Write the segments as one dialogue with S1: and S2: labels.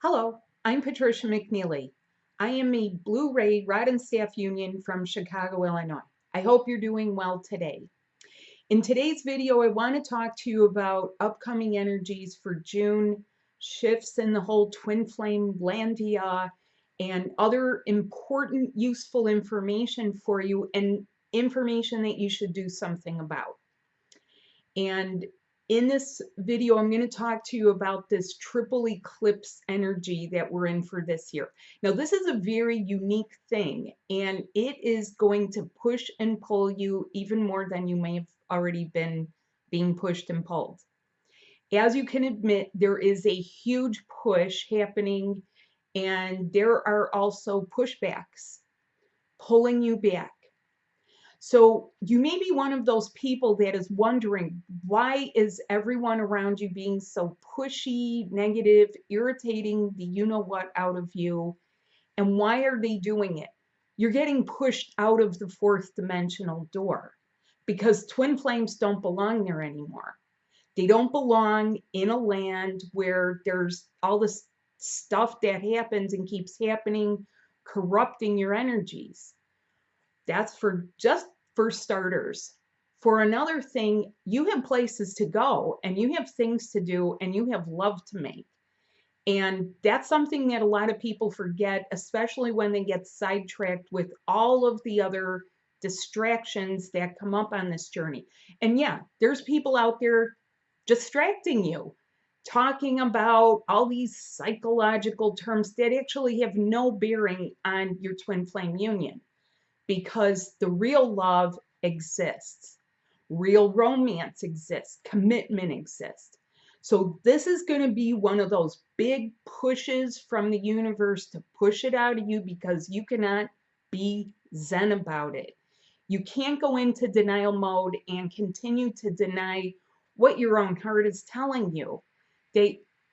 S1: Hello, I'm Patricia McNeely. I am a Blue Ray Rod and Staff Union from Chicago, Illinois. I hope you're doing well today. In today's video, I want to talk to you about upcoming energies for June, shifts in the whole twin flame landia, and other important, useful information for you and information that you should do something about. And in this video, I'm going to talk to you about this triple eclipse energy that we're in for this year. Now, this is a very unique thing, and it is going to push and pull you even more than you may have already been being pushed and pulled. As you can admit, there is a huge push happening, and there are also pushbacks pulling you back. So you may be one of those people that is wondering, why is everyone around you being so pushy, negative, irritating the you-know-what out of you, and why are they doing it? You're getting pushed out of the fourth dimensional door because twin flames don't belong there anymore. They don't belong in a land where there's all this stuff that happens and keeps happening, corrupting your energies. That's for starters. For another thing, you have places to go and you have things to do and you have love to make. And that's something that a lot of people forget, especially when they get sidetracked with all of the other distractions that come up on this journey. And yeah, there's people out there distracting you, talking about all these psychological terms that actually have no bearing on your twin flame union, because the real love exists, real romance exists, commitment exists. So this is going to be one of those big pushes from the universe to push it out of you, because you cannot be zen about it. You can't go into denial mode and continue to deny what your own heart is telling you.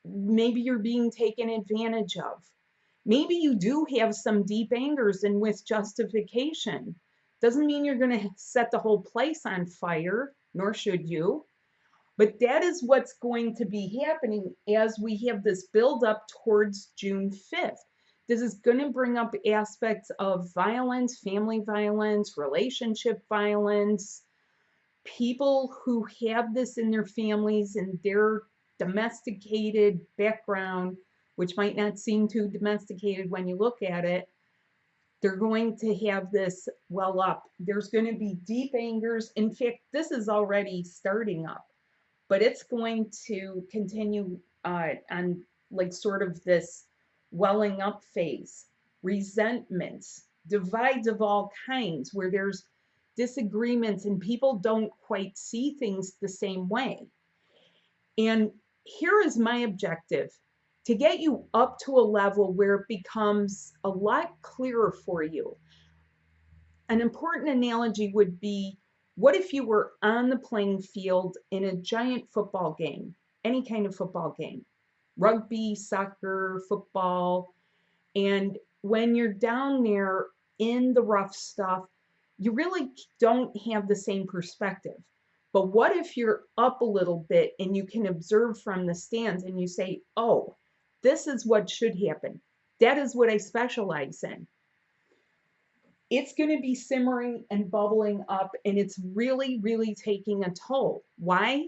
S1: Maybe you're being taken advantage of. Maybe you do have some deep angers, and with justification. Doesn't mean you're going to set the whole place on fire, nor should you. But that is what's going to be happening as we have this build up towards June 5th. This is going to bring up aspects of violence, family violence, relationship violence, people who have this in their families and their domesticated background, which might not seem too domesticated when you look at it. They're going to have this well up. There's going to be deep angers. In fact, this is already starting up, but it's going to continue on like sort of this welling up phase. Resentments, divides of all kinds, where there's disagreements and people don't quite see things the same way. And here is my objective: to get you up to a level where it becomes a lot clearer for you. An important analogy would be, what if you were on the playing field in a giant football game, any kind of football game, rugby, soccer, football, and when you're down there in the rough stuff, you really don't have the same perspective. But what if you're up a little bit and you can observe from the stands and you say, oh, this is what should happen. That is what I specialize in. It's going to be simmering and bubbling up, and it's really, really taking a toll. Why?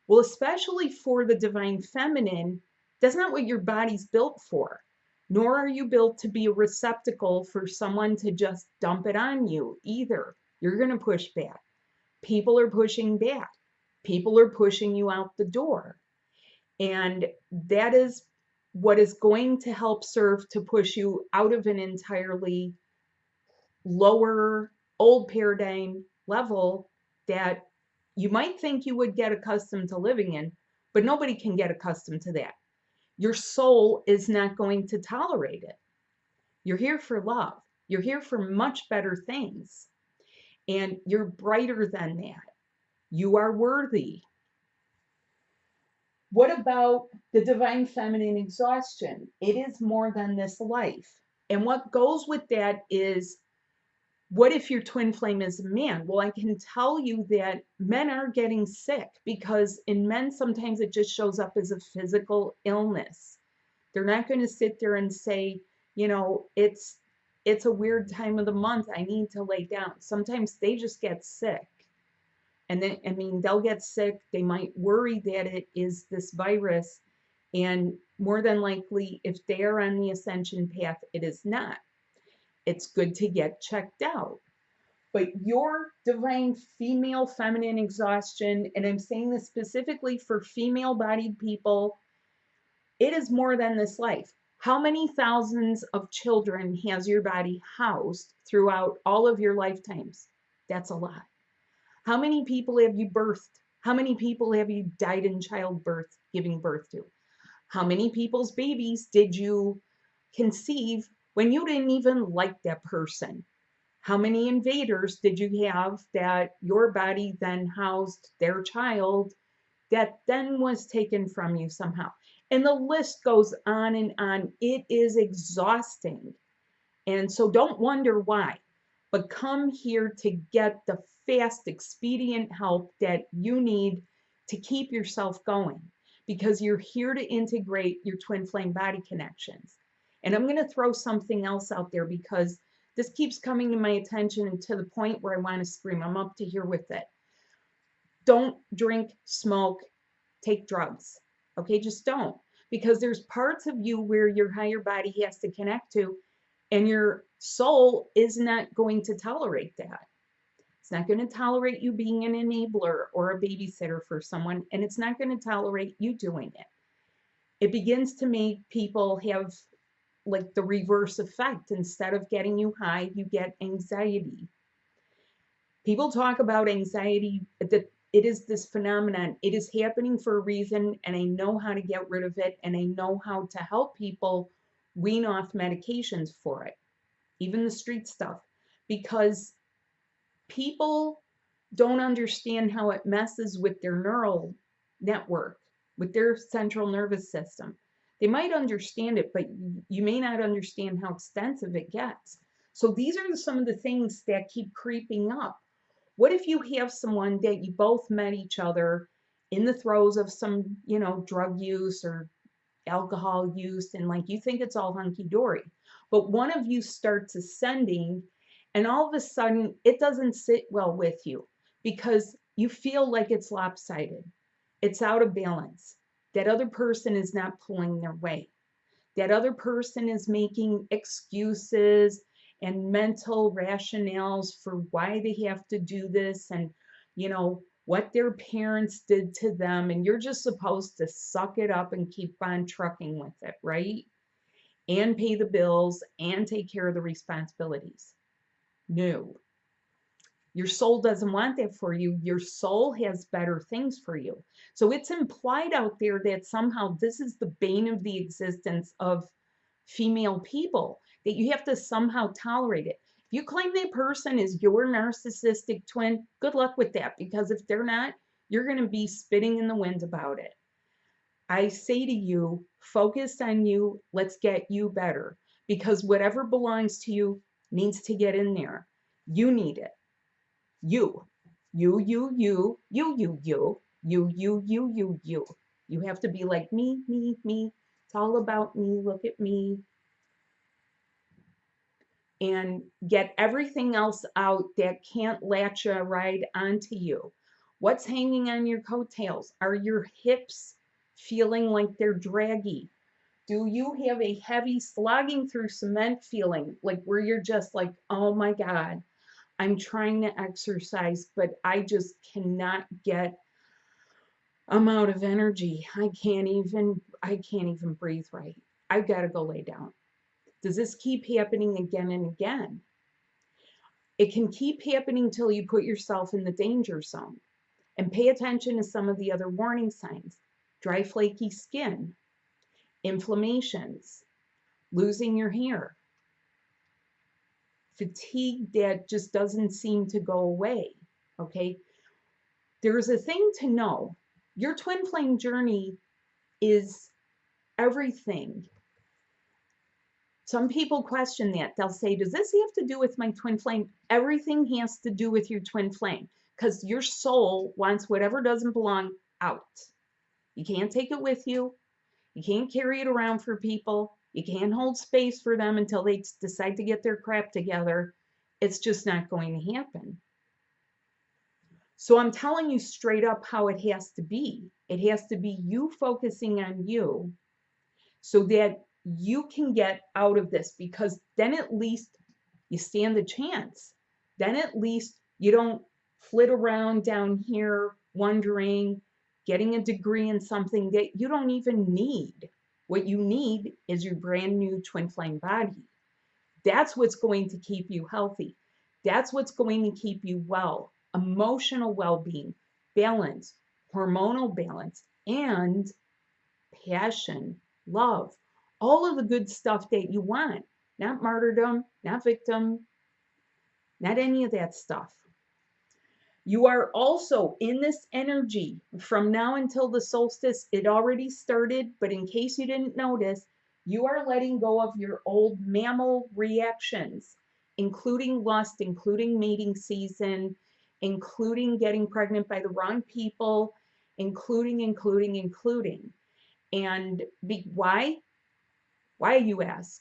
S1: Well, especially for the divine feminine, that's not what your body's built for. Nor are you built to be a receptacle for someone to just dump it on you either. You're going to push back. People are pushing back. People are pushing you out the door. And that is what is going to help serve to push you out of an entirely lower, old paradigm level that you might think you would get accustomed to living in, but nobody can get accustomed to that. Your soul is not going to tolerate it. You're here for love. You're here for much better things. And you're brighter than that. You are worthy. What about the divine feminine exhaustion? It is more than this life. And what goes with that is, what if your twin flame is a man? Well, I can tell you that men are getting sick, because in men, sometimes it just shows up as a physical illness. They're not going to sit there and say, you know, it's a weird time of the month, I need to lay down. Sometimes they just get sick. And then, I mean, they'll get sick. They might worry that it is this virus. And more than likely, if they are on the ascension path, it is not. It's good to get checked out. But your divine female feminine exhaustion, and I'm saying this specifically for female bodied people, it is more than this life. How many thousands of children has your body housed throughout all of your lifetimes? That's a lot. How many people have you birthed? How many people have you died in childbirth, giving birth to? How many people's babies did you conceive when you didn't even like that person? How many invaders did you have that your body then housed their child that then was taken from you somehow? And the list goes on and on. It is exhausting. And so don't wonder why, but come here to get the fast, expedient help that you need to keep yourself going, because you're here to integrate your twin flame body connections. And I'm going to throw something else out there because this keeps coming to my attention to the point where I want to scream. I'm up to here with it. Don't drink, smoke, take drugs. Okay, just don't. Because there's parts of you where your higher body has to connect to, and your soul is not going to tolerate that. It's not going to tolerate you being an enabler or a babysitter for someone, and it's not going to tolerate you doing it. It begins to make people have like the reverse effect. Instead of getting you high, you get anxiety. People talk about anxiety, that it is this phenomenon. It is happening for a reason, and I know how to get rid of it, and I know how to help people wean off medications for it, even the street stuff, because people don't understand how it messes with their neural network, with their central nervous system. They might understand it, but you may not understand how extensive it gets. So these are some of the things that keep creeping up. What if you have someone that you both met each other in the throes of some, you know, drug use or alcohol use, and like you think it's all hunky-dory, but one of you starts ascending, and all of a sudden it doesn't sit well with you because you feel like it's lopsided, it's out of balance. That other person is not pulling their weight. That other person is making excuses and mental rationales for why they have to do this, and you know what their parents did to them, and you're just supposed to suck it up and keep on trucking with it, right? And pay the bills and take care of the responsibilities. No. Your soul doesn't want that for you. Your soul has better things for you. So it's implied out there that somehow this is the bane of the existence of female people, that you have to somehow tolerate it. If you claim that person is your narcissistic twin, good luck with that, because if they're not, you're going to be spitting in the wind about it. I say to you, focus on you. Let's get you better, because whatever belongs to you needs to get in there. You need it. You have to be like me. It's all about me. Look at me. And get everything else out that can't latch a ride onto you. What's hanging on your coattails? Are your hips feeling like they're draggy? Do you have a heavy slogging through cement feeling, like where you're just like, oh my God, I'm trying to exercise, but I just cannot get, I'm out of energy. I can't even breathe right. I've got to go lay down. Does this keep happening again and again? It can keep happening till you put yourself in the danger zone. And pay attention to some of the other warning signs. Dry, flaky skin, inflammations, losing your hair, fatigue that just doesn't seem to go away, okay? There's a thing to know. Your twin flame journey is everything. Some people question that. They'll say, does this have to do with my twin flame? Everything has to do with your twin flame, because your soul wants whatever doesn't belong out. You can't take it with you. You can't carry it around for people. You can't hold space for them until they decide to get their crap together. It's just not going to happen. So I'm telling you straight up how it has to be. It has to be you focusing on you so that you can get out of this, because then at least you stand a chance. Then at least you don't flit around down here wondering, getting a degree in something that you don't even need. What you need is your brand new twin flame body. That's what's going to keep you healthy. That's what's going to keep you well. Emotional well-being, balance, hormonal balance, and passion, love, all of the good stuff that you want. Not martyrdom, not victim, not any of that stuff. You are also in this energy from now until the solstice. It already started, but in case you didn't notice, you are letting go of your old mammal reactions, including lust, including mating season, including getting pregnant by the wrong people, including. And why? Why, you ask?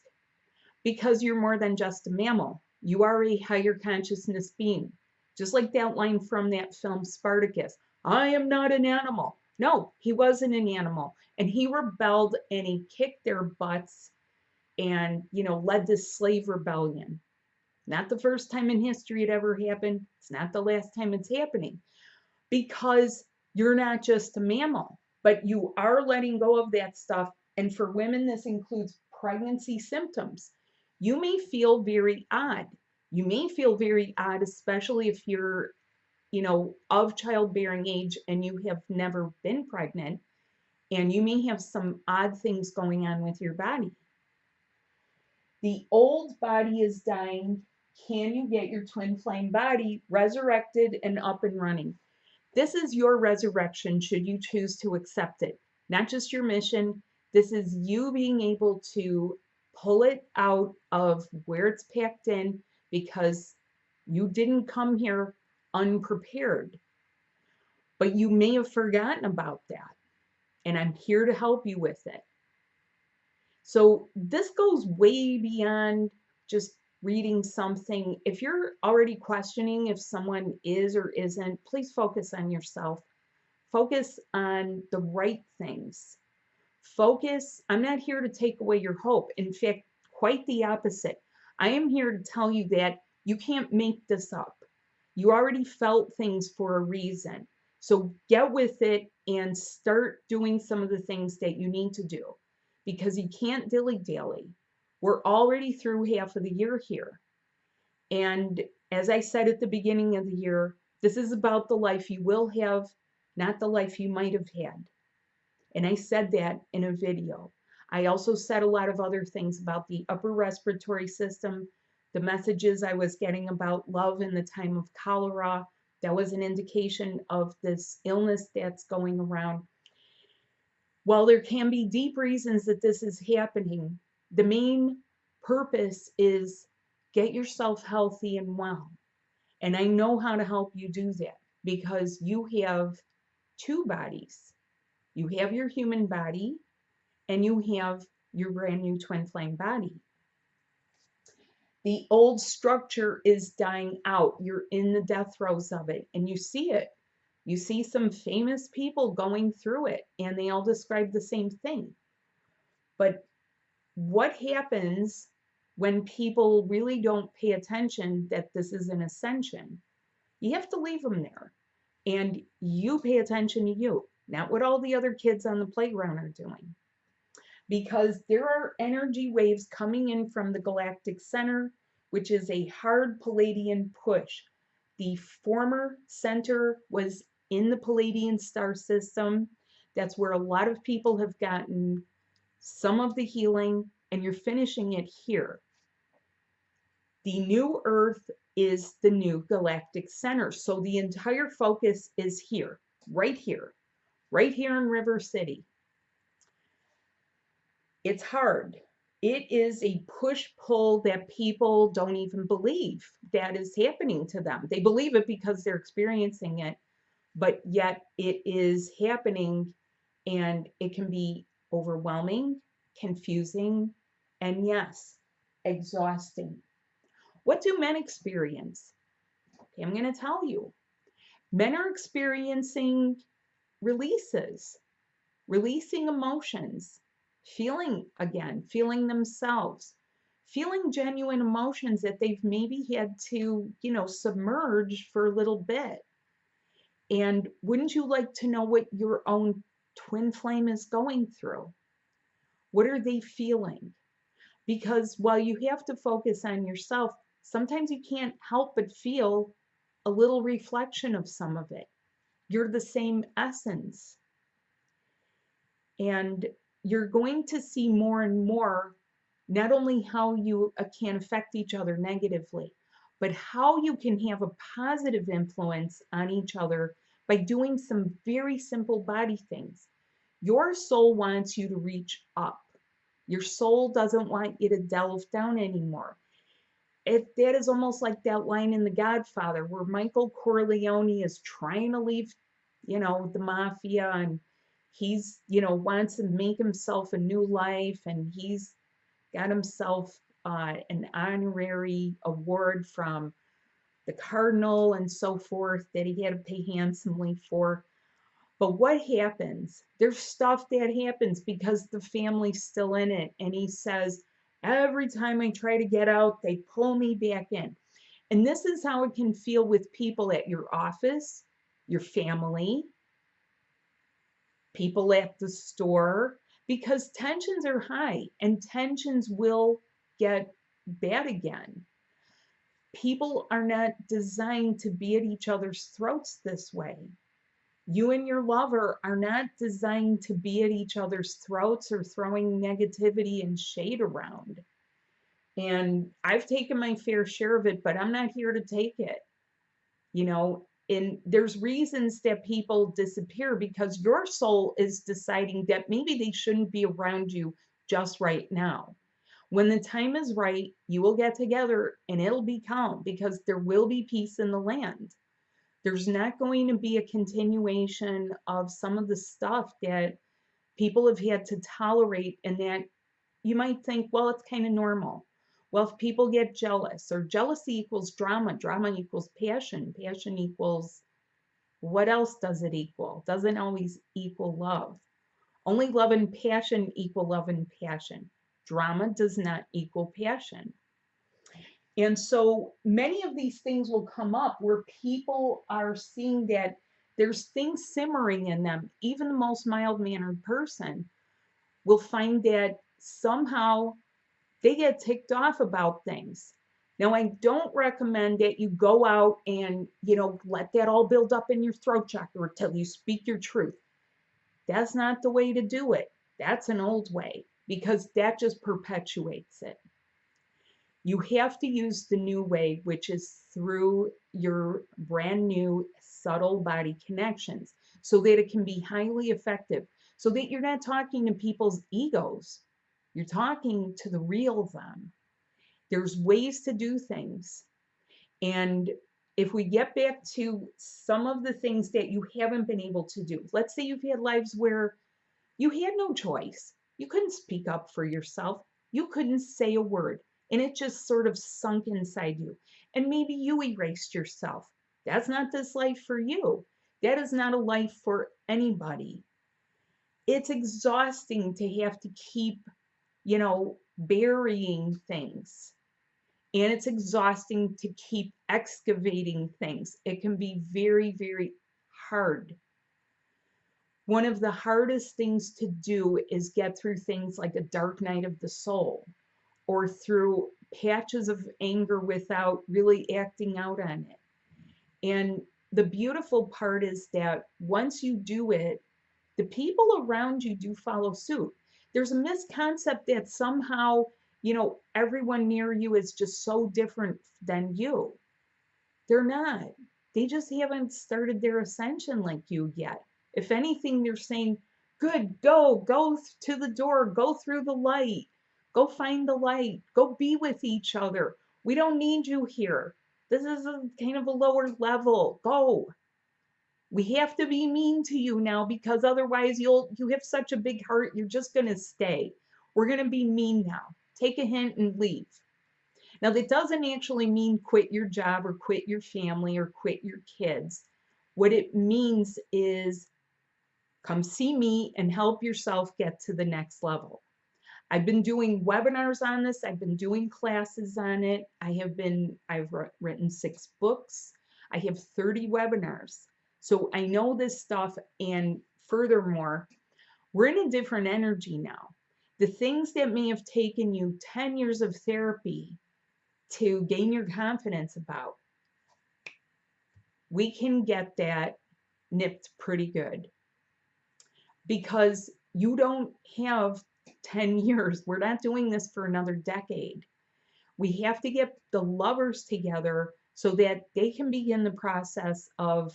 S1: Because you're more than just a mammal. You are a higher consciousness being. Just like that line from that film Spartacus, I am not an animal. No, he wasn't an animal. And he rebelled and he kicked their butts and, led this slave rebellion. Not the first time in history it ever happened. It's not the last time it's happening. Because you're not just a mammal, but you are letting go of that stuff. And for women, this includes pregnancy symptoms. You may feel very odd. You may feel very odd, especially if you're, of childbearing age and you have never been pregnant, and you may have some odd things going on with your body. The old body is dying. Can you get your twin flame body resurrected and up and running? This is your resurrection should you choose to accept it. Not just your mission. This is you being able to pull it out of where it's packed in, because you didn't come here unprepared. But you may have forgotten about that. And I'm here to help you with it. So this goes way beyond just reading something. If you're already questioning if someone is or isn't, please focus on yourself. Focus on the right things. Focus. I'm not here to take away your hope. In fact, quite the opposite. I am here to tell you that you can't make this up. You already felt things for a reason. So get with it and start doing some of the things that you need to do, because you can't dilly-dally. We're already through half of the year here. And as I said at the beginning of the year, this is about the life you will have, not the life you might have had. And I said that in a video. I also said a lot of other things about the upper respiratory system, the messages I was getting about love in the time of cholera. That was an indication of this illness that's going around. While there can be deep reasons that this is happening, the main purpose is get yourself healthy and well. And I know how to help you do that, because you have two bodies. You have your human body and you have your brand new twin flame body. The old structure is dying out. You're in the death throes of it, and you see it. You see some famous people going through it, and they all describe the same thing. But what happens when people really don't pay attention that this is an ascension? You have to leave them there. And you pay attention to you, not what all the other kids on the playground are doing. Because there are energy waves coming in from the galactic center, which is a hard Palladian push. The former center was in the Palladian star system. That's where a lot of people have gotten some of the healing, and you're finishing it here. The new Earth is the new galactic center. So the entire focus is here, right here in River City. It's hard. It is a push-pull that people don't even believe that is happening to them. They believe it because they're experiencing it, but yet it is happening, and it can be overwhelming, confusing, and yes, exhausting. What do men experience? Okay, I'm going to tell you. Men are experiencing releases, releasing emotions, feeling again, feeling themselves, feeling genuine emotions that they've maybe had to, submerge for a little bit. And wouldn't you like to know what your own twin flame is going through? What are they feeling? Because while you have to focus on yourself, sometimes you can't help but feel a little reflection of some of it. You're the same essence. And you're going to see more and more not only how you can affect each other negatively, but how you can have a positive influence on each other by doing some very simple body things. Your soul wants you to reach up. Your soul doesn't want you to delve down anymore. That is almost like that line in The Godfather where Michael Corleone is trying to leave, the mafia, and he's, wants to make himself a new life, and he's got himself an honorary award from the cardinal and so forth that he had to pay handsomely for. But what happens? There's stuff that happens because the family's still in it. And he says, every time I try to get out, they pull me back in. And this is how it can feel with people at your office, your family, people at the store, because tensions are high and tensions will get bad again. People are not designed to be at each other's throats this way. You and your lover are not designed to be at each other's throats or throwing negativity and shade around. And I've taken my fair share of it, but I'm not here to take it. And there's reasons that people disappear because your soul is deciding that maybe they shouldn't be around you just right now. When the time is right, you will get together and it'll be calm because there will be peace in the land. There's not going to be a continuation of some of the stuff that people have had to tolerate, and that you might think, well, it's kind of normal. Well, if people get jealous, or jealousy equals drama, drama equals passion, passion equals what else does it equal? Doesn't always equal love. Only love and passion equal love and passion. Drama does not equal passion. And so many of these things will come up where people are seeing that there's things simmering in them. Even the most mild-mannered person will find that somehow they get ticked off about things. Now, I don't recommend that you go out and, let that all build up in your throat chakra till you speak your truth. That's not the way to do it. That's an old way because that just perpetuates it. You have to use the new way, which is through your brand new subtle body connections so that it can be highly effective, so that you're not talking to people's egos. You're talking to the real them. There's ways to do things. And if we get back to some of the things that you haven't been able to do, let's say you've had lives where you had no choice. You couldn't speak up for yourself. You couldn't say a word. And it just sort of sunk inside you. And maybe you erased yourself. That's not this life for you. That is not a life for anybody. It's exhausting to have to keep, burying things. And it's exhausting to keep excavating things. It can be very, very hard. One of the hardest things to do is get through things like a dark night of the soul, or through patches of anger without really acting out on it. And the beautiful part is that once you do it, the people around you do follow suit. There's a misconcept that somehow, everyone near you is just so different than you. They're not. They just haven't started their ascension like you yet. If anything, they're saying, good, go to the door, go through the light, go find the light, go be with each other. We don't need you here. This is a kind of a lower level. Go. We have to be mean to you now because otherwise you have such a big heart, you're just going to stay. We're going to be mean now. Take a hint and leave. Now, that doesn't actually mean quit your job or quit your family or quit your kids. What it means is come see me and help yourself get to the next level. I've been doing webinars on this. I've been doing classes on it. I've written 6 books. I have 30 webinars. So I know this stuff, and furthermore, we're in a different energy now. The things that may have taken you 10 years of therapy to gain your confidence about, we can get that nipped pretty good because you don't have 10 years. We're not doing this for another decade. We have to get the lovers together so that they can begin the process of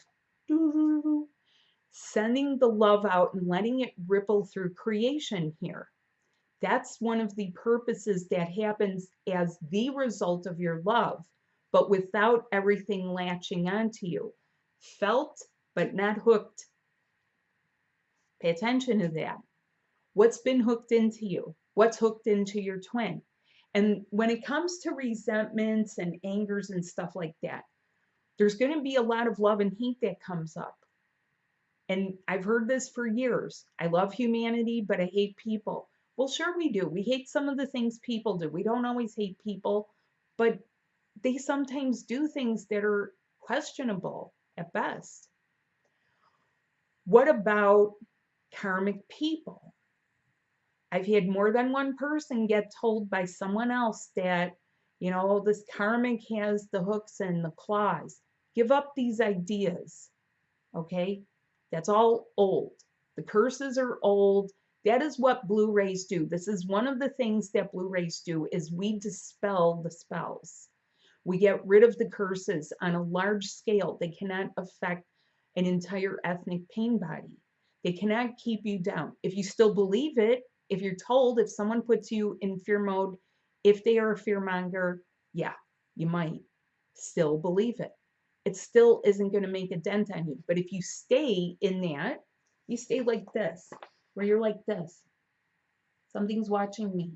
S1: sending the love out and letting it ripple through creation here. That's one of the purposes that happens as the result of your love, but without everything latching onto you. Felt, but not hooked. Pay attention to that. What's been hooked into you? What's hooked into your twin? And when it comes to resentments and angers and stuff like that, there's going to be a lot of love and hate that comes up. And I've heard this for years. I love humanity, but I hate people. Well, sure we do. We hate some of the things people do. We don't always hate people, but they sometimes do things that are questionable at best. What about karmic people? I've had more than one person get told by someone else that, this karmic has the hooks and the claws. Give up these ideas, okay? That's all old. The curses are old. That is what blue rays do. This is one of the things that blue rays do is we dispel the spells. We get rid of the curses on a large scale. They cannot affect an entire ethnic pain body. They cannot keep you down. If you still believe it, if you're told, if someone puts you in fear mode, if they are a fearmonger, yeah, you might still believe it. It still isn't going to make a dent on you. But if you stay in that, you stay like this, where you're like this. Something's watching me.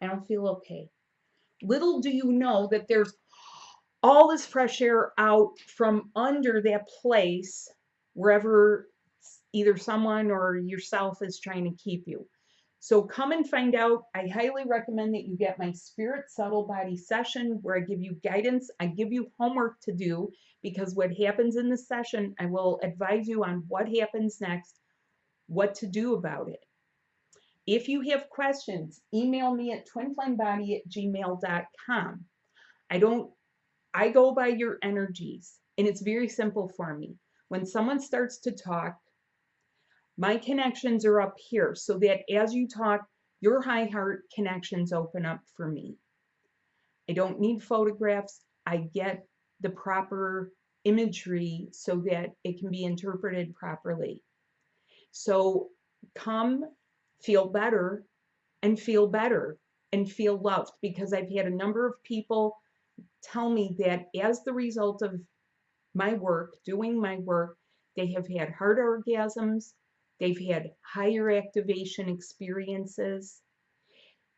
S1: I don't feel okay. Little do you know that there's all this fresh air out from under that place, wherever either someone or yourself is trying to keep you. So come and find out. I highly recommend that you get my Spirit Subtle Body session where I give you guidance. I give you homework to do because what happens in this session, I will advise you on what happens next, what to do about it. If you have questions, email me at twinflamebody@gmail.com. I go by your energies, and it's very simple for me. When someone starts to talk, my connections are up here so that as you talk, your high heart connections open up for me. I don't need photographs. I get the proper imagery so that it can be interpreted properly. So come feel better and feel better and feel loved, because I've had a number of people tell me that as the result of my work, doing my work, they have had heart orgasms, they've had higher activation experiences,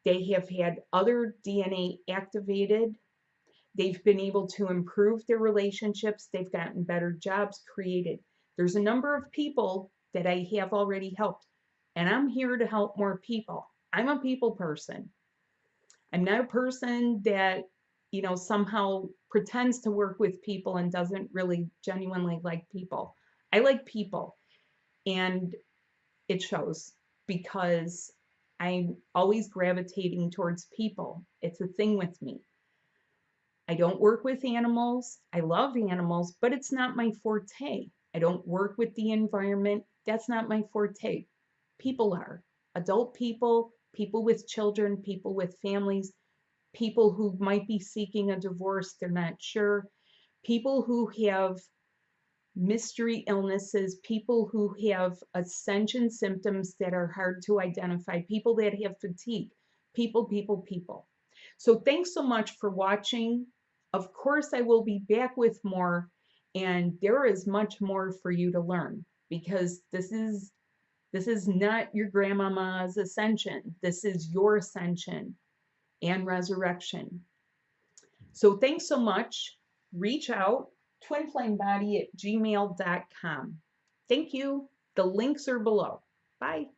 S1: they have had other DNA activated, they've been able to improve their relationships, they've gotten better jobs created. There's a number of people that I have already helped, and I'm here to help more people. I'm a people person. I'm not a person that, somehow pretends to work with people and doesn't really genuinely like people. I like people, and it shows because I'm always gravitating towards people. It's a thing with me. I don't work with animals. I love animals, but it's not my forte. I don't work with the environment. That's not my forte. People are. Adult people, people with children, people with families, people who might be seeking a divorce, they're not sure, people who have mystery illnesses, people who have ascension symptoms that are hard to identify, people that have fatigue, people. So thanks so much for watching. Of course, I will be back with more, And there is much more for you to learn, because this is not your grandmama's ascension. This is your ascension and resurrection. So thanks so much. Reach out, twinflamebody@gmail.com. Thank you. The links are below. Bye.